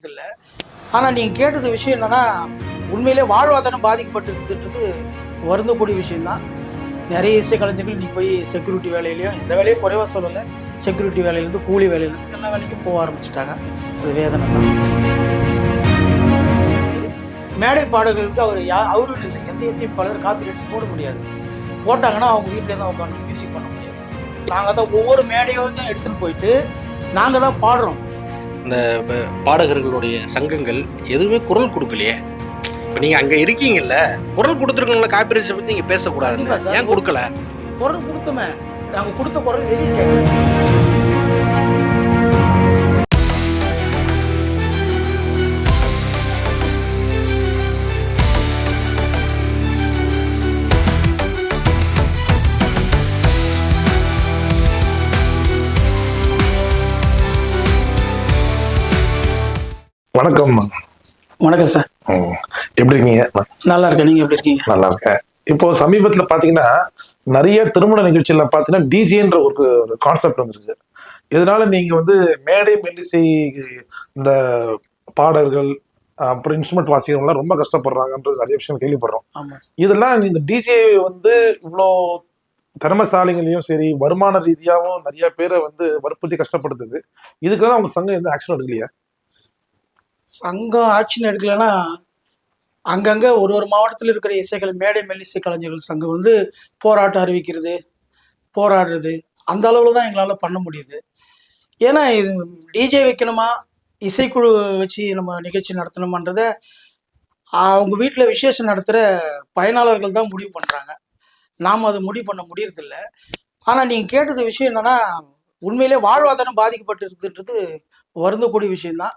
இல்லை. ஆனால் நீங்கள் கேட்டது விஷயம் என்னன்னா, உண்மையிலே வாழ்வாதாரம் பாதிக்கப்பட்டிருக்குன்றது வருந்தக்கூடிய விஷயம்தான். நிறைய இசை கலைஞர்கள் நீ போய் செக்யூரிட்டி வேலையிலையும் எந்த வேலையும் குறைவாக சொல்லலை, செக்யூரிட்டி வேலையிலேருந்து கூலி வேலையிலேருந்து எல்லா வேலைக்கும் போக ஆரம்பிச்சிட்டாங்க. அது வேதனை தான். மேடை பாடல்களுக்கு அவரும் இல்லை, எந்த இசைப்பாளர் காப்பிரைட்ஸ் போட முடியாது. போட்டாங்கன்னா அவங்க வீட்டிலே தான் உட்காந்து மியூசிக் பண்ண முடியாது. நாங்கள் தான் ஒவ்வொரு மேடையும் எடுத்துகிட்டு போயிட்டு நாங்கள் தான் பாடுறோம். இந்த பாடகர்களுடைய சங்கங்கள் எதுவுமே குரல் கொடுக்கலையே. இப்போ நீங்கள் அங்கே இருக்கீங்கல்ல, குரல் கொடுத்துருக்கீங்களா? காப்பிரைட்ஸை பற்றி நீங்கள் பேசக்கூடாது, ஏன் கொடுக்கல? குரல் கொடுத்தோமே, நாங்கள் கொடுத்த குரல் வெளியே கேட்கல. வணக்கம். வணக்கம் சார், எப்படி இருக்கீங்க? நல்லா இருக்கேன், நீங்க எப்படி இருக்கீங்க? நல்லா இருக்கேன். இப்போ சமீபத்துல பாத்தீங்கன்னா நிறைய திருமண நிகழ்ச்சியில பாத்தீங்கன்னா டிஜேன்ற ஒரு கான்செப்ட் வந்துருக்கு. இதனால நீங்க வந்து மேடை மெல்லிசை இந்த பாடல்கள் அப்புறம் இன்ஸ்ட்ருமெண்ட் வாசிக்கிறவங்களாம் ரொம்ப கஷ்டப்படுறாங்கன்றது நிறைய விஷயம் கேள்விப்படுறோம். இதெல்லாம் இந்த டிஜே வந்து இவ்வளோ திறமசாலிகளையும் சரி வருமான ரீதியாகவும் நிறைய பேரை வந்து வற்புறுத்தி கஷ்டப்படுத்துது. இதுக்கெல்லாம் அவங்க சங்கம் எந்த ஆக்ஷன் எடுக்கலையா? சங்கம் ஆக்ஷன் எடுக்கலைன்னா அங்கங்கே ஒரு மாவட்டத்தில் இருக்கிற இசைகள் மேடை மெல்லிசை கலைஞர்கள் சங்கம் வந்து போராட்டம் அறிவிக்கிறது, போராடுறது, அந்த அளவில் தான் எங்களால் பண்ண முடியுது. ஏன்னா இது டிஜே வைக்கணுமா, இசைக்குழு வச்சு நம்ம நிகழ்ச்சி நடத்தணுமான்றத அவங்க வீட்டில் விசேஷம் நடத்துகிற பயனாளர்கள் தான் முடிவு பண்ணுறாங்க. நாம் அதை முடிவு பண்ண முடியறதில்ல. ஆனால் நீங்கள் கேட்டது விஷயம் என்னென்னா, உண்மையிலே வாழ்வாதாரம் பாதிக்கப்பட்டிருக்குன்றது வருந்தக்கூடிய விஷயம்தான்.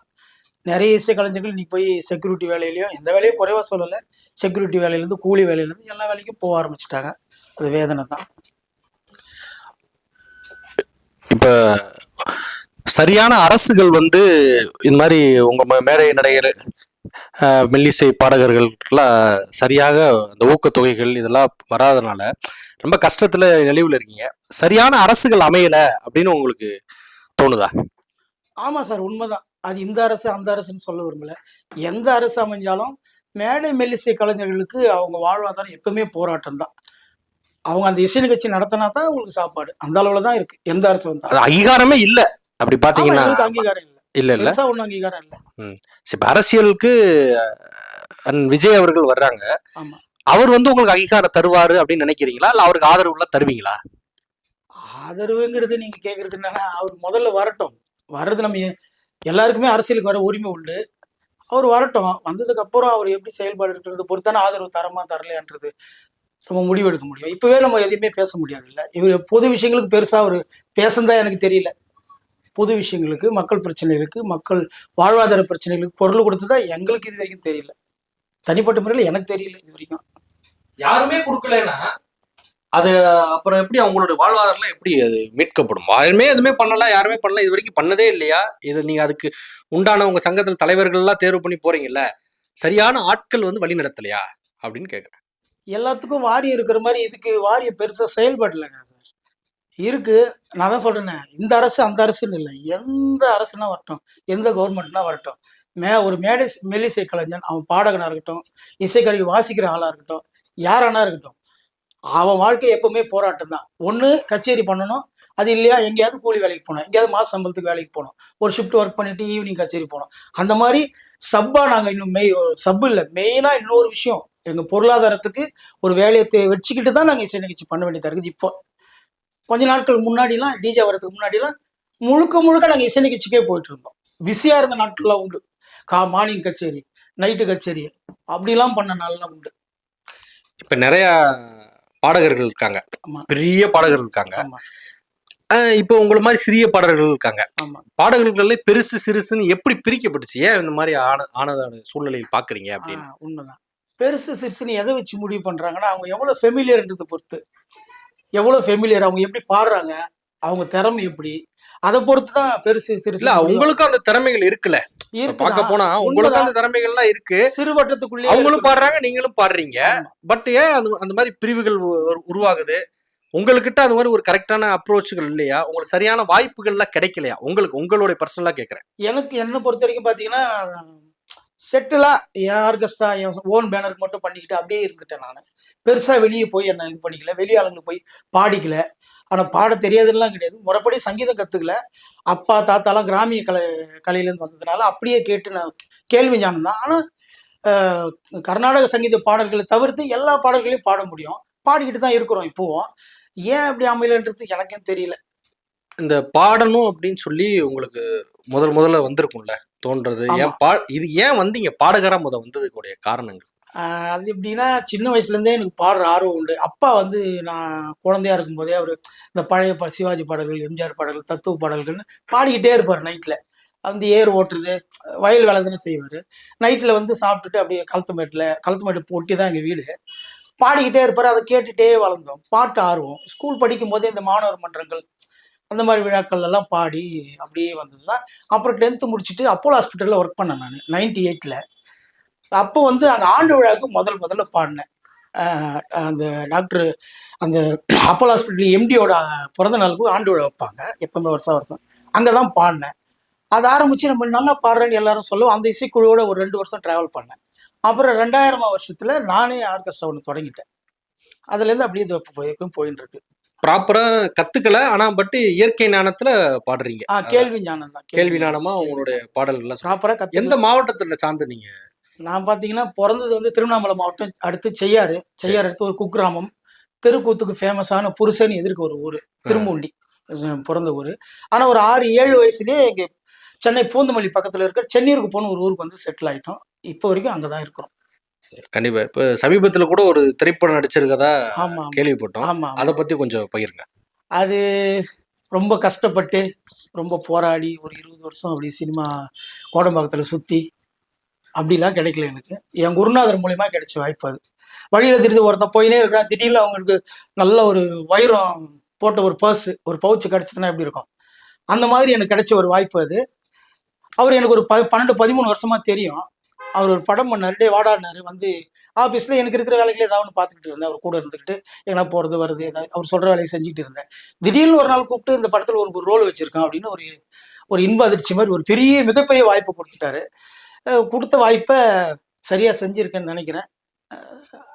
நிறைய இசை கலைஞர்கள் நீ போய் செக்யூரிட்டி வேலையிலையும் எந்த வேலையும் குறைவாக சொல்லலை, செக்யூரிட்டி வேலையிலேருந்து கூலி வேலையிலேருந்து எல்லா வேலைக்கும் போக ஆரம்பிச்சிட்டாங்க. அது வேதனை தான். இப்போ சரியான அரசுகள் வந்து இந்த மாதிரி உங்கள் மேடை நடிகர் மெல்லிசை பாடகர்களுக்கெல்லாம் சரியாக அந்த ஊக்கத்தொகைகள் இதெல்லாம் வராதனால ரொம்ப கஷ்டத்தில் நிலைவில் இருக்கீங்க. சரியான அரசுகள் அமையலை அப்படின்னு உங்களுக்கு தோணுதா? ஆமாம் சார், உண்மைதான். அது இந்த அரசு அந்த அரசுன்னு சொல்ல விரும்பல. எந்த அரசு அமைஞ்சாலும் மேடை மெல்லிசை கலைஞர்களுக்கு அவங்க வாழ்வாதாரம் எப்பவுமே போராட்டம் தான். அவங்க அந்த இசை நிகழ்ச்சி நடத்தினா தான் அவங்களுக்கு சாப்பாடு. அந்த அளவுல தான் இருக்கு எந்த அரசு வந்தா. அங்கீகாரமே இல்லை அப்படி பாத்தீங்கன்னா. அங்கீகாரம் இல்ல ஒன்னும் அங்கீகாரம் இல்லை. இப்ப அரசியலுக்கு விஜய் அவர்கள் வர்றாங்க, அவர் வந்து உங்களுக்கு அங்கீகாரம் தருவாரு அப்படின்னு நினைக்கிறீங்களா, இல்ல அவருக்கு ஆதரவு தருவீங்களா? ஆதரவுங்கிறது நீங்க கேக்குறது என்னன்னா, அவர் முதல்ல வரட்டும். வர்றது நம்ம எல்லாருக்குமே அரசியலுக்கு வர உரிமை உண்டு. அவர் வரட்டும், வந்ததுக்கு அப்புறம் அவர் எப்படி செயல்பாடு இருக்கிறது பொறுத்தான ஆதரவு தரமா தரலையான்றது நம்ம முடிவெடுக்க முடியும். இப்பவே நம்ம எதையுமே பேச முடியாது இல்லை. இவர் பொது விஷயங்களுக்கு பெருசா அவர் பேசதான் எனக்கு தெரியல. பொது விஷயங்களுக்கு, மக்கள் பிரச்சனைகளுக்கு, மக்கள் வாழ்வாதார பிரச்சனைகளுக்கு பொருள் கொடுத்ததா எங்களுக்கு இது வரைக்கும் தெரியல. தனிப்பட்ட முறையில் எனக்கு தெரியல இது வரைக்கும். யாருமே கொடுக்கலன்னா அது அப்புறம் எப்படி அவங்களோட வாழ்வாதாரம் எப்படி அது மீட்கப்படும்? யாருமே எதுவுமே பண்ணல, யாருமே பண்ணல, இது வரைக்கும் பண்ணதே இல்லையா? இது நீங்க அதுக்கு உண்டான உங்க சங்கத்தில் தலைவர்கள் எல்லாம் தேர்வு பண்ணி போறீங்கல்ல, சரியான ஆட்கள் வந்து வழி நடத்தலையா அப்படின்னு கேட்குறேன். எல்லாத்துக்கும் வாரியம் இருக்கிற மாதிரி இதுக்கு வாரியம் பெருசா செயல்படலைங்க சார். இருக்கு, நான் தான் சொல்றேனே, இந்த அரசு அந்த அரசுன்னு இல்லை, எந்த அரசுனா வரட்டும், எந்த கவர்மெண்ட்னா வரட்டும், ஒரு மேடை மெல்லிசை கலைஞன், அவன் பாடகனா இருக்கட்டும், இசைக்கருவி வாசிக்கிற ஆளா இருக்கட்டும், யாரானா இருக்கட்டும், அவன் வாழ்க்கை எப்பவுமே போராட்டம் தான். ஒன்று கச்சேரி பண்ணணும், அது இல்லையா எங்கேயாவது கூலி வேலைக்கு போனோம், எங்கேயாவது மாச சம்பளத்துக்கு வேலைக்கு போனோம், ஒரு ஷிஃப்ட் ஒர்க் பண்ணிட்டு ஈவினிங் கச்சேரி போனோம். அந்த மாதிரி சப்பா நாங்கள் இன்னும் சப்பு இல்லை, மெயினாக இன்னொரு விஷயம், எங்கள் பொருளாதாரத்துக்கு ஒரு வேலையை வச்சுக்கிட்டு தான் நாங்கள் இசை நிகழ்ச்சி பண்ண வேண்டியதாக இருக்குது. இப்போ கொஞ்ச நாட்கள் முன்னாடிலாம், டிஜே வரதுக்கு முன்னாடிலாம் முழுக்க நாங்கள் இசை நிகழ்ச்சிக்கே போயிட்டு இருந்தோம். பிஸியாக இருந்த நாட்கள்லாம் உண்டு. மார்னிங் கச்சேரி, நைட்டு கச்சேரி, அப்படிலாம் பண்ண நாள்லாம் உண்டு. இப்போ நிறைய பாடகர்கள் இருக்காங்க, பெரிய பாடகர்கள் இருக்காங்க. இப்போ உங்களை மாதிரி சிறிய பாடகர்கள் இருக்காங்க. பாடகர்களே பெருசு சிறுசுன்னு எப்படி பிரிக்கப்பட்டுச்சு? ஏன் இந்த மாதிரி ஆனதான சூழ்நிலையில் பாக்குறீங்க அப்படின்னு? உண்மைதான். பெருசு சிறுசுன்னு எதை வச்சு முடிவு பண்றாங்கன்னா, அவங்க எவ்வளவு ஃபெமிலியர்ன்றதை பொறுத்து. எவ்வளவு ஃபெமிலியர், அவங்க எப்படி பாடுறாங்க, அவங்க திறமை எப்படி, அதை பொறுத்து தான் பெருசு சிறுசு. உங்களுக்கும் அந்த திறமைகள் இருக்குல்ல, பார்க்க போனா உங்களுக்கு அந்த திறமைகள்லாம் இருக்கு. சிறுவட்டத்துக்குள்ளே அவங்களும் பாடுறாங்க, நீங்களும் பாடுறீங்க. பட் ஏன் அந்த மாதிரி பிரிவுகள் உருவாகுது? உங்ககிட்ட அது மாதிரி ஒரு கரெக்டான அப்ரோச்சுகள் இல்லையா? உங்களுக்கு சரியான வாய்ப்புகள்லாம் கிடைக்கலையா? உங்களுடைய பர்சனலா கேட்கிறேன். எனக்கு என்ன பொறுத்த வரைக்கும் பார்த்தீங்கன்னா, செட்டிலா என் ஆர்கெஸ்ட்ரா, என் ஓன் பேனருக்கு மட்டும் பண்ணிக்கிட்டு அப்படியே இருந்துட்டேன் நானு. பெருசா வெளிய போய் என்ன இது பண்ணிக்கல. வெளி ஆளுங்களுக்கு போய் பாடிக்கல. ஆனா பாட தெரியாதுன்னுலாம் கிடையாது. முறைப்படி சங்கீதம் கத்துக்கல. அப்பா, தாத்தாலாம் கிராமிய கலையிலேருந்து வந்ததுனால அப்படியே கேட்டு நான் கேள்வி ஞானம் தான். ஆனா, அ கர்நாடக சங்கீத பாடல்கள தவிர்த்து எல்லா பாடல்களையும் பாட முடியும். பாடிக்கிட்டு தான் இருக்கிறோம் இப்பவும். ஏன் அப்படி அமையலன்றது எனக்கே தெரியல. இந்த பாடணும் அப்படின்னு சொல்லி உங்களுக்கு முதல்ல வந்திருக்கும்ல தோன்றது. ஆமா. இது ஏன் வந்தீங்க? பாடகரா வந்ததுக்குடைய காரணங்கள்? அ அது எப்படின்னா, சின்ன வயசுலேருந்தே எனக்கு பாடுற ஆர்வம் உண்டு. அப்பா வந்து நான் குழந்தையா இருக்கும்போதே அவரு இந்த பழைய சிவாஜி பாடல்கள், எம்ஜிஆர் பாடல்கள், தத்துவ பாடல்கள்னு பாடிக்கிட்டே இருப்பாரு நைட்ல. வந்து ஏர் ஓட்டுறது, வயல் வேலை தானே செய்வாரு. நைட்ல வந்து சாப்பிட்டுட்டு அப்படியே களத்துமேட்டு ஒட்டி தான் எங்க வீடு. பாடிக்கிட்டே இருப்பாரு. அத கேட்டுட்டே வளர்ந்தோம். பாட்டு ஆர்வம். ஸ்கூல் படிக்கும்போதே இந்த மாணவர் மன்றங்கள், அந்த மாரி விழாக்கள் எல்லாம் பாடி அப்படியே வந்தது தான். அப்புறம் 10த் முடிச்சுட்டு அப்போலோ ஹாஸ்பிட்டல்ல ஒர்க் பண்ணேன் நானு 98ல. அப்போ வந்து அந்த ஆண்டு விழாவுக்கு முதல்ல பாடினேன். அ அந்த டாக்டர் அந்த அப்போலோ ஹாஸ்பிட்டல் எம்டியோட பிறந்த நாளுக்கு ஆண்டு விழா வைப்பாங்க. எப்பவுமே வருஷம். அங்க தான் பாடினேன். அத ஆரம்பிச்சு நம்ம நல்லா பாடுறேன்னு எல்லாரும் சொல்லவும், அந்த இசைக்குழுவோட ஒரு 2 வருஷம் டிராவல் பண்ணேன். அப்புறம் 2000ஆம் வருஷத்துல நானே ஆர்கெஸ்ட்ரா ஒண்ணு தொடங்கிட்டேன். அதுலேருந்து அப்படியே இது எப்பவும் போயின்னு இருக்கு. ப்ராப்பரா கத்துக்கல. ஆனா இயற்கை ஞானத்துல பாடுறீங்க. கேள்வி ஞானம் தான். கேள்வி ஞானமா கேள்வி உங்களுடைய ஞானம். பாடல்கள்லாம் ப்ராப்பரா எந்த கத்துக்கல. மாவட்டத்துல சார்ந்து நீங்க? நான் பார்த்தீங்கன்னா, பொறந்தது வந்து திருவண்ணாமலை மாவட்டம். அடுத்து செய்யாறு. சரி. செய்யாறு அடுத்து ஒரு குக்கிராமம். தெருக்கூத்துக்கு ஃபேமஸான புருஷன் எதிர்க்க ஒரு ஊரு. ஆ. திரும்புண்டி. பொறந்த ஊரு. ஆனா ஒரு 6, 7 வயசுலயே இங்க சென்னை பூந்தமல்லி பக்கத்துல இருக்கிற சென்னீருக்கு போன ஒரு ஊருக்கு வந்து செட்டில் ஆயிட்டோம். இப்போ வரைக்கும் அங்க தான் இருக்கிறோம். கண்டிப்பா. இப்ப சமீபத்துல கூட ஒரு திரைப்படம் நடிச்சிருக்கதா ஆமா, ஆமா. கேள்விப்பட்டோம். ஆமா, அத ஆமா. பத்தி கொஞ்சம் பகிருங்க. அது ரொம்ப கஷ்டப்பட்டு, ரொம்ப போராடி ஒரு 20 வருஷம் அப்படி சினிமா கோடம்பாக்கத்துல சுத்தி, அப்படிலாம் கிடைக்கல எனக்கு. என் குருநாதர் மூலியமா கிடைச்ச வாய்ப்பு அது. வழியில திடீர்னு ஒருத்தன் போயின்னே இருக்கிறான். திடீர்னு அவங்களுக்கு நல்ல ஒரு வைரம் போட்ட ஒரு ஒரு பவுச் கிடைச்சதுன்னா எப்படி இருக்கும்? அந்த மாதிரி எனக்கு கிடைச்ச ஒரு வாய்ப்பு அது. அவரு எனக்கு ஒரு 12, 13 வருஷமா தெரியும். அவர் ஒரு படம் பண்ணாரு. "டேய் வாடான்னாரு." வந்து ஆஃபீஸ்ல எனக்கு இருக்கிற வேலைகள ஏதாவது ஒண்ணு பார்த்துக்கிட்டு இருந்தேன். அவர் கூட இருந்துகிட்டு, எங்கனா போறது, வருது ஏதாவது அவர் சொல்ற வேலைய செஞ்சுட்டு இருந்தேன். திடீர்னு ஒரு நாள் கூப்பிட்டு, "இந்த படத்துல உனக்கு ஒரு ரோல் வச்சிருக்கோம்." அப்படின்னு ஒரு ஒரு இன்ப அதிர்ச்சி மாரி ஒரு மிகப்பெரிய வாய்ப்பு குடுத்துட்டாரு. குடுத்த வாய்ப்ப சரியா செஞ்சிருக்கேன்னு நெனைக்கிறேன். அ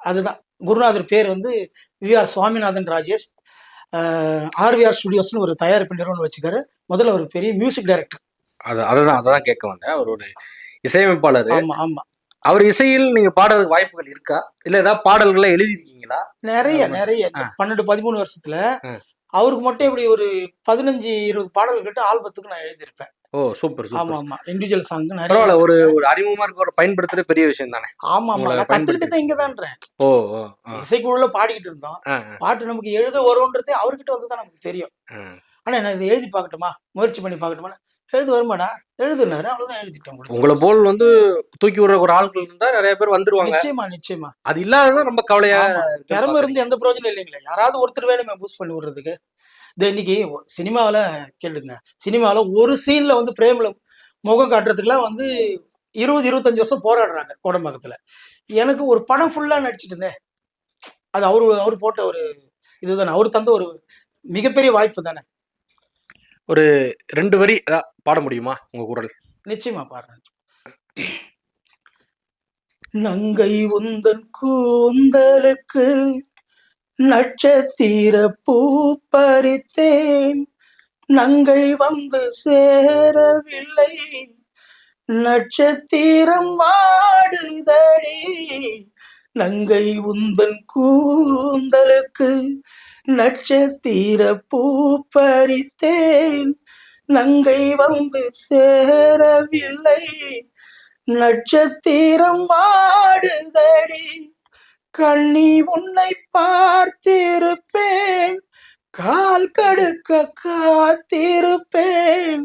அதுதான். குருநாதர் பேர் வந்து வி.ஆர். சுவாமிநாதன் ராஜேஷ். அ ஆர்.வி.ஆர். ஸ்டுடியோஸ்ன்னு ஒரு தயாரிப்பு நிறுவனம் வச்சுருக்காரு. முதல்ல ஒரு பெரிய மியூசிக் டைரக்டர். அததான் கேட்க வந்தேன். அவர் ஒரு இசையமைப்பாளரு. ஆமா, ஆமா. அவர் இசையில் நீங்க பாடுறதுக்கு வாய்ப்புகள் இருக்கா? இல்ல ஏதாவது பாடல்கள எழுதியிருக்கீங்களா? நெறைய, அது மாரி. நெறைய. ஆ, இந்த 12, 13 வருஷத்துல ஆ. அவருக்கு மட்டும் இப்படி ஒரு 15, 20 பாடல்கள் கிட்ட ஆல்பத்துக்கு நான் எழுதியிருப்பேன். ஓ! Super, super. ஆமாமா. இண்டிவிஜுவல் சாங் நெறைய பரவால்ல. ஒரு எழுதியிருக்கேன். ஒரு அறிமுகமா இருக்கவர பயன்படுத்துறது பெரிய விஷயம் தானே! ஆமாமா. உங்கள நான் கத்துக்கிட்டு தான் பயன்படுத்திருக்கு. இங்க தான்றேன். ஓ! ஓ! ஆ, இசைக்குழுல பாடிக்கிட்டு இருந்தோம். ஆ, ஆ, பாட்டு நமக்கு எழுத வரும்ன்றதே அவர்கிட்ட வந்து தான் நமக்கு தெரியும். ஆ. ஆனா நான் இத எழுதி பார்க்கட்டுமா? முயற்சி பண்ணி பார்க்கட்டுமான்னா, எழுத வருமாடா? எழுதுனாரு. அவ்வளோதான் எழுதிட்டேன் முடிஞ்சு உங்கள போச்சு. போல் தூக்கி விடுற ஒரு ஆட்கள் இருந்தா நெறைய பேர் வந்துருவாங்க. நிச்சயமா, நிச்சயமா. அது இல்லாதது ரொம்ப கவலையா ஆமா. இருக்குன்னு திறமை இருந்து பார்க்குறீங்க. எந்த பிரயோஜனம் இல்லைங்களே! யாராவது ஒருத்தர் வேணுமே பூஸ்ட் பண்ணி விடுறதுக்கு. இன்னைக்கு சினிமாவுல கேளுங்க. சினிமாவுல ஒரு சீன்ல வந்து பிரேம்ல முகம் காட்டுறதுக்குலாம் வந்து 20, 25 வருஷம் போராடுறாங்க கோடம்பாக்கத்துல. எனக்கு ஒரு படம் ஃபுல்லா நடிச்சுட்டேனே! அது அவரு போட்ட ஒரு இதுதானே. அவரு தந்த ஒரு மிகப்பெரிய வாய்ப்பு தானே! ஒரு 2 வரி பாட முடியுமா? உங்க குரல். நிச்சயமா பாடுறேன். நங்கை உந்தன் கூந்தலுக்கு நட்சத்திர பூ பறித்தேன். நங்கை வந்து சேரவில்லை. நட்சத்திரம் வாடுதடி. நங்கை உந்தன் கூந்தலுக்கு நட்சத்திர பூ பறித்தேன். நங்கை வந்து சேரவில்லை. நட்சத்திரம் வாடுதடி. கண்ணி உன்னை பார்த்திருப்பேன். கால் கடுக்க காத்திருப்பேன்.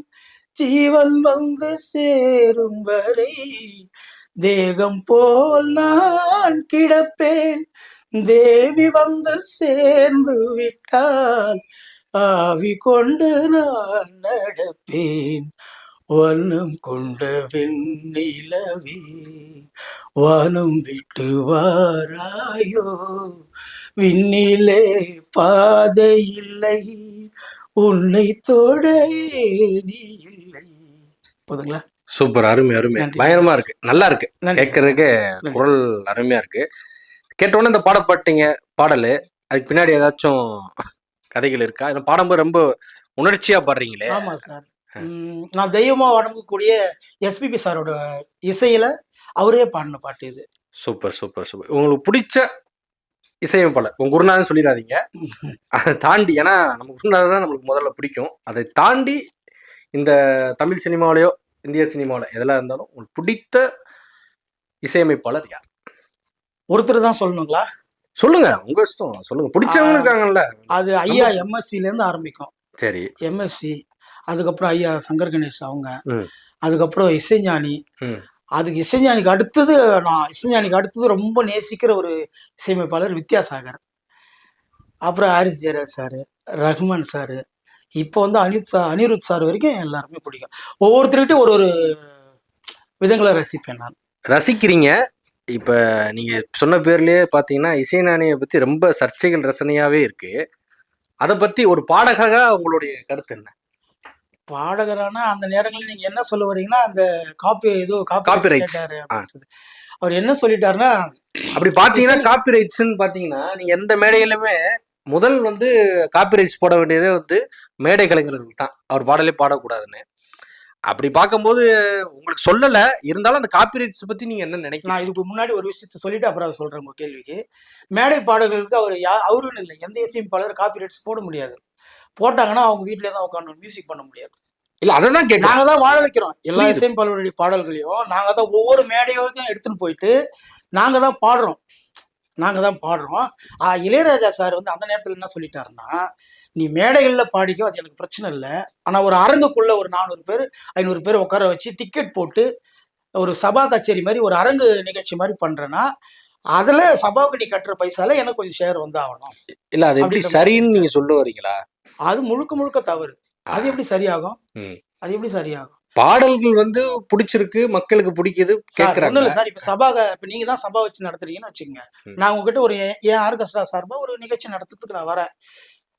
ஜீவன் வந்து சேரும் வரை தேகம் போல் நான் கிடப்பேன். தேவி வந்து சேர்ந்து விட்டால் ஆவி கொண்டு நான் நடப்பேன். வண்ணம் கொண்ட வெண்ணிலவே வானம் விட்டு வாராயோ, விண்ணிலே பாதை இல்லை, உன்னை தொட நீ இல்லை. போதுங்களா? சூப்பர், அருமை அருமை, நன்றி. பயங்கரமா இருக்கு, நல்லா இருக்கு நன்றி. கேட்கறதுக்கு. நன்றி. குரல் அருமையா இருக்கு. கேட்டோன்னே இந்த பாடப்பட்டீங்க பாடலு, அதுக்கு பின்னாடி ஏதாச்சும் கதைகள் இருக்கா? ஏன்னா பாடும்போது ரொம்ப உணர்ச்சியா பாடுறீங்களே. ஆமா சார். நான் தெய்வமா வணங்கக்கூடிய எஸ்பிபி சாரோட இசையில அவரே பாடின பாட்டு இது. Super super super. உங்களுக்கு பிடிச்ச இசையமைப்பாளர், உங்க குருநாதன் சொல்லிடாதீங்க, அதை தாண்டி, ஏன்னா நமக்கு குருநாதன் தான் நம்மளுக்கு முதல்ல பிடிக்கும். அதை தாண்டி இந்த தமிழ் சினிமாவிலையோ இந்திய சினிமாவில எதெல்லாம் இருந்தாலும் உங்களுக்கு பிடித்த இசையமைப்பாளர் யார்? ஒருத்தர் தான் சொல்லணுங்களா? சொல்லுங்க, உங்க இஷ்டம், சொல்லுங்க. பிடிச்சவங்க இருக்காங்கல்ல. அது ஐயா எம்எஸ்வில இருந்து ஆரம்பிக்கும். சரி. எம்எஸ்வி, அதுக்கப்புறம் ஐயா சங்கர் கணேஷ் அவங்க, ம். அதுக்கப்புறம் இசைஞானி, ம். அதுக்கு இசைஞானிக்கு அடுத்தது இசைஞானிக்கு அடுத்தது ரொம்ப நேசிக்கிற ஒரு இசையமைப்பாளர் வித்யாசாகர், அப்புறம் ஹாரிஸ் ஜெயராஜ் சாரு, ரஹ்மான் சாரு, இப்போ வந்து அனிருத் சார் வரைக்கும் எல்லாருமே பிடிக்கும். ஒவ்வொருத்தருக்கிட்டையும் ஒரு ஒரு விதங்களை ரசிப்பேன் நான். ரசிக்கிறீங்க. இப்ப நீங்க சொன்ன பேர்லயே பாத்தீங்கன்னா இசைஞானியை பத்தி ரொம்ப சர்ச்சைகள் ரசனையாவே இருக்கு. அதை பத்தி ஒரு பாடகராக உங்களுடைய கருத்து என்ன? பாடகரானா அந்த நேரங்களில் நீங்க என்ன சொல்ல வரீங்கன்னா, அந்த காப்பி Copyrights. கேட்டாரு அப்படின்றது. அவர் என்ன சொல்லிட்டாருன்னா, அப்படி பாத்தீங்கன்னா காப்பிரைட்ஸ்ன்னு பாத்தீங்கன்னா நீங்க எந்த மேடையிலுமே முதல் வந்து காப்பிரைட்ஸ் போட வேண்டியதே வந்து மேடை கலைஞர்கள் தான், அவர் பாடலே பாடக்கூடாதுன்னு. அப்படி பார்க்கும்போது உங்களுக்கு சொல்லல, இருந்தாலும் அந்த காப்பிரைட்ஸ் பத்தி நீங்க என்ன நினைக்கிறீங்க? நான் இதுக்கு முன்னாடி ஒரு விஷயத்த சொல்லிட்டு அப்புறம் அதை சொல்றேன் உங்க கேள்விக்கு. மேடை பாடல்களுக்கு அவருன்னு இல்லை, எந்த இசையமைப்பாளர் காப்பிரைட்ஸ் போட முடியாது. போட்டாங்கன்னா அவங்க வீட்டிலே தான் உட்காந்து மியூசிக் பண்ண முடியாது. இல்ல, அதான் கேட்கறேன். நாங்க தான் வாழ வைக்கிறோம் எல்லா புரியுது. இசையமைப்பாளருடைய பாடல்களையும். நாங்க தான் ஒவ்வொரு மேடையோடையும் எடுத்துன்னு போயிட்டு நாங்க தான் பாடுறோம். இளையராஜா சார் வந்து அந்த நேரத்துல என்ன சொல்லிட்டாருன்னா, நீ மேடைகள்ல பாடிக்கோ, அது எனக்கு பிரச்சனை இல்லை. ஆனா ஒரு அரங்குக்குள்ள ஒரு 400 பேர் 500 பேர் உட்கார வச்சு டிக்கெட் போட்டு ஒரு சபா கச்சேரி மாதிரி ஒரு அரங்கு நிகழ்ச்சி மாதிரி பண்றேன்னா, அதுல சபாவுக்கு நீ கட்டுற பைசால எனக்கு கொஞ்சம் ஷேர் வந்து ஆகணும். இல்ல, அது எப்படி அப்படின்ற சரின்னு நீங்க சொல்ல வரீங்களா? அது முழுக்க முழுக்க தவறு. அது எப்படி சரியாகும்? ம். அது எப்படி சரியாகும்? பாடல்கள் வந்து பிடிச்சிருக்கு, மக்களுக்கு பிடிக்குது, சார், ஒண்ணும் கேட்கறாங்க. இல்ல சார். இப்ப நீங்க தான் சபா வச்சு நடத்துறீங்கன்னு வச்சுக்கோங்க. ம். நான் உங்ககிட்ட ஒரு என் ஆர்கெஸ்ட்ரா சார்பா ஒரு நிகழ்ச்சி நடத்துறதுக்கு நான் வரேன்.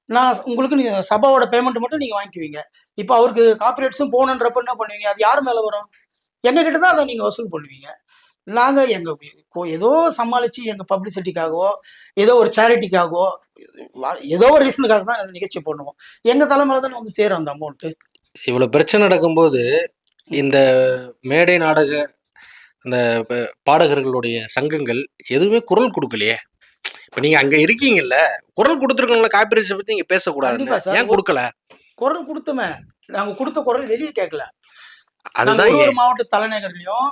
நான் உங்களுக்கு நீங்க சபாவோட பேமெண்ட் மட்டும் நீங்க வாங்கிக்குவீங்க. இப்ப அவருக்கு காப்பிரைட்ஸும் போகணுன்றப்ப என்ன பண்ணுவீங்க? அது யார் மேல வரும்? எங்க கிட்ட தான் அதை நீங்க வசூல் பண்ணுவீங்க. நாங்க ஏதோ சமாளிச்சு எங்க பப்ளிசிட்டிக்காகவோ, ஏதோ ஒரு சேரிட்டிக்காகவோ, ஏதோ ஒரு ரீசனுக்காக தான் அந்த நிகழ்ச்சி பண்ணுவோம். எங்க தலைமையில தானே வந்து சேரும் அந்த அமௌண்ட். இவ்வளவு பிரச்சனை நடக்கும்போது இந்த மேடை நாடக அந்த பாடகர்களுடைய சங்கங்கள் எதுவுமே குரல் கொடுக்கலையே. இப்ப நீங்க அங்க இருக்கீங்கல்ல, குரல் கொடுத்துருக்கோம்ல, காப்பிரைட்ஸ் பத்தி நீங்க பேசக்கூடாது, கண்டிப்பா சார். ஏன் கொடுக்கல? குரல் கொடுத்துமே, நாங்க கொடுத்த குரல் வெளியே கேட்கல. நாங்க அதுதான் ஒரு ஏன். மாவட்ட தலைநகர்லயும்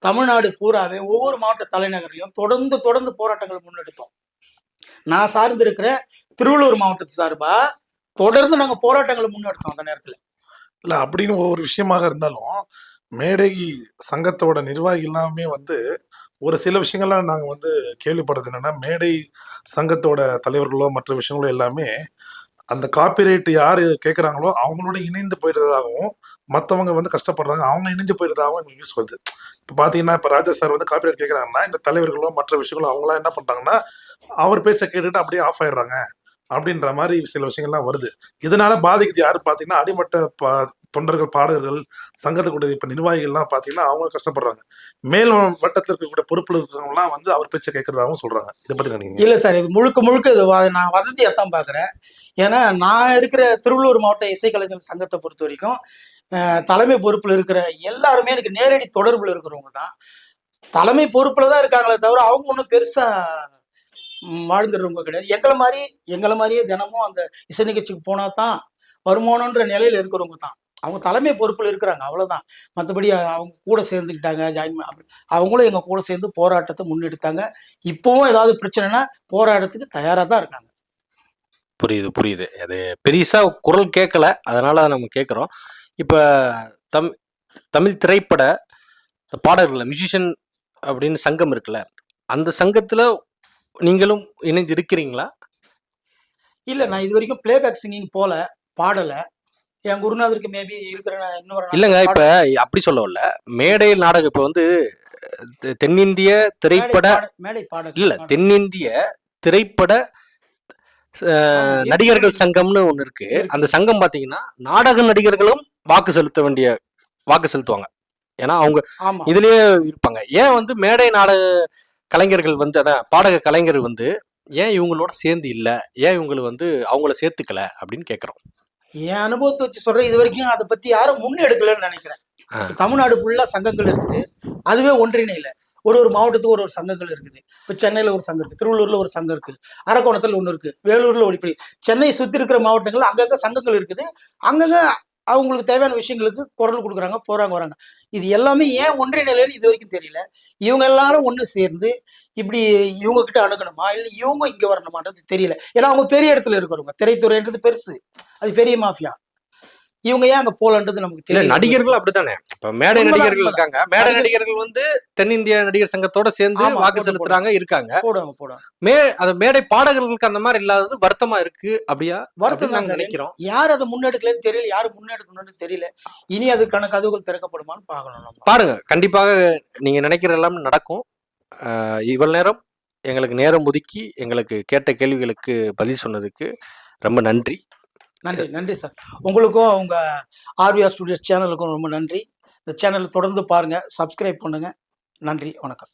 தமிழ்நாடு பூராவே ஒவ்வொரு மாவட்ட தலைநகர்லயும் தொடர்ந்து போராட்டங்கள் முன்னெடுத்தோம். நான் சார்ந்து இருக்கிற திருவள்ளூர் மாவட்டத்து சார்பா தொடர்ந்து நாங்க போராட்டங்களை முன்னெடுத்தோம் அந்த நேரத்துல. இல்ல அப்படின்னு ஒவ்வொரு விஷயமாக இருந்தாலும் மேடை சங்கத்தோட நிர்வாகி எல்லாமே வந்து ஒரு சில விஷயங்கள்லாம் நாங்க வந்து கேள்விப்படுறது என்னன்னா, மேடை சங்கத்தோட தலைவர்களோ மற்ற விஷயங்களோ எல்லாமே அந்த காப்பிரைட் யாரு கேட்குறாங்களோ அவங்களோட இணைந்து போயிடுறதாகவும், மற்றவங்க வந்து கஷ்டப்படுறாங்க அவங்க இணைஞ்சு போயிடுறதாகவும் எங்களுக்கு நியூஸ் வருது. இப்போ பார்த்தீங்கன்னா, இப்போ ராஜா சார் வந்து காப்பிரைட் கேட்குறாங்கன்னா, இந்த தலைவர்களோ மற்ற விஷயங்களோ அவங்களாம் என்ன பண்ணுறாங்கன்னா, அவர் பேச்சை கேட்டுட்டு அப்படியே ஆஃப் ஆயிடுறாங்க அப்படின்ற மாதிரி சில விஷயங்கள்லாம் வருது. இதனால பாதிக்குது யாரு பார்த்தீங்கன்னா, அடிமட்ட தொண்டர்கள், பாடகர்கள், சங்கத்துக்குடைய இப்போ நிர்வாகிகள்லாம் பார்த்தீங்கன்னா அவங்க கஷ்டப்படுறாங்க. மேல் வட்டத்தில் இருக்கக்கூடிய பொறுப்பில் இருக்கிறவங்கலாம் வந்து அவர் பேச்சை கேட்கறதாகவும் சொல்றாங்க. இதை பத்தி நினைக்கிறீங்க? இல்ல சார், இது முழுக்க இது நான் வதந்தியத்தான் பாக்குறேன். ஏன்னா நான் இருக்கிற திருவள்ளூர் மாவட்ட இசைக்கலைஞர் சங்கத்தை பொறுத்த வரைக்கும் தலைமை பொறுப்புல இருக்கிற எல்லாருமே எனக்கு நேரடி தொடர்புல இருக்கிறவங்க தான். தலைமை பொறுப்புல தான் இருக்காங்களே தவிர அவங்க ஒன்றும் பெருசா வாழ்ந்துடுறவங்க கிடையாது. எங்களை மாதிரியே தினமும் அந்த இசை நிகழ்ச்சிக்கு போனா தான் வருமானன்ற நிலையில இருக்கிறவங்க தான். அவங்க தலைமை பொறுப்புல இருக்கிறாங்க, அவ்வளவுதான். மற்றபடி அவங்க கூட சேர்ந்துக்கிட்டாங்க, அவங்களும் எங்க கூட சேர்ந்து போராட்டத்தை முன்னெடுத்தாங்க. இப்பவும் ஏதாவது பிரச்சனைனா போராட்டத்துக்கு தயாரா தான் இருக்காங்க. புரியுது. அது பெரிசா குரல் கேட்கல, அதனால நம்ம கேட்குறோம். இப்போ தமிழ் திரைப்பட பாடகர்கள், மியூசிஷியன் அப்படின்னு சங்கம் இருக்குல்ல, அந்த சங்கத்துல நீங்களும் இணைந்து இருக்கிறீங்களா? இல்ல, நான் இது வரைக்கும் பிளேபேக் சிங்கிங் போல பாடல. என் குருநாதருக்கு மேபி இருக்கிற இன்னொரு இல்லைங்க, இப்ப அப்படி சொல்ல வரல. மேடை நாடகம் இப்போ வந்து தென்னிந்திய திரைப்பட மேடை பாடல் இல்ல தென்னிந்திய திரைப்பட நடிகர்கள் சங்கம்னு ஒண்ணு இருக்கு. அந்த சங்கம் பாத்தீங்கன்னா நாடக நடிகர்களும் வாக்கு செலுத்துவாங்க. ஏன்னா அவங்க இதுலயே இருப்பாங்க. ஏன் வந்து மேடை நாடக கலைஞர்கள் வந்து அதான் பாடக கலைஞர் வந்து ஏன் இவங்களோட சேர்ந்து இல்ல, ஏன் இவங்களை வந்து அவங்கள சேர்த்துக்கல அப்படின்னு கேக்குறோம். என் அனுபவத்தை வச்சு சொல்றேன், இது வரைக்கும் அதை பத்தி யாரும் முன்னெடுக்கலன்னு நினைக்கிறேன். தமிழ்நாடு ஃபுல்லா சங்கங்கள் இருக்குது, அதுவே ஒன்றிணையில. ஒரு மாவட்டத்துக்கு ஒரு சங்கங்கள் இருக்குது. இப்போ சென்னையில ஒரு சங்கம் இருக்கு, திருவள்ளூர்ல ஒரு சங்கம் இருக்கு, அரக்கோணத்துல ஒண்ணு இருக்கு, வேலூர்ல இப்படி சென்னை சுத்தி இருக்கிற மாவட்டங்கள்ல அங்கங்க சங்கங்கள் இருக்குது. அங்கங்க அவங்களுக்கு தேவையான விஷயங்களுக்கு குரல் கொடுக்குறாங்க, போறாங்க வராங்க. இது எல்லாமே ஏன் ஒன்றிணையிலன்னு இது வரைக்கும் தெரியல. இவங்க எல்லாரும் ஒண்ணு சேர்ந்து இப்படி இவங்க கிட்ட அணுகணுமா இல்ல இவங்க இங்க வரணுமான்றது தெரியல. ஏன்னா அவங்க பெரிய இடத்துல இருக்கிறவங்க, திரைத்துறைன்றது பெருசு, அது பெரிய மாஃபியா. இவங்க ஏன் அங்க போலன்றது நமக்கு தெரியல. நடிகர்கள் அப்படித்தானே, இப்ப மேடை நடிகர்கள் இருக்காங்க. மேடை நடிகர்கள் வந்து தென்னிந்திய நடிகர் சங்கத்தோட சேர்ந்து வாக்கு செலுத்துறாங்க இருக்காங்க. அது மேடை பாடகர்களுக்கு அந்த மாதிரி இல்லாதது வருத்தமா இருக்கு. அப்படியா? வருத்தம் நாங்க நினைக்கிறோம். யார் அதை முன்னெடுக்கலன்னு தெரியல, யாரு முன்னெடுக்கணும்னு தெரியல. இனி அதுக்கான கதவுகள் திறக்கப்படுமான்னு பார்க்கணும். பாருங்க, கண்டிப்பாக நீங்க நினைக்கிற எல்லாம் நடக்கும். இவ்வளவு நேரம் எங்களுக்கு நேரம் ஒதுக்கி எங்களுக்கு கேட்ட கேள்விகளுக்கு பதில் சொன்னதுக்கு ரொம்ப நன்றி. நன்றி சார். உங்களுக்கும் உங்க ஆர்விஆர் ஸ்டுடியோஸ் சேனலுக்கும் ரொம்ப நன்றி. இந்த சேனலை தொடர்ந்து பாருங்க, சப்ஸ்கிரைப் பண்ணுங்க. நன்றி, வணக்கம்.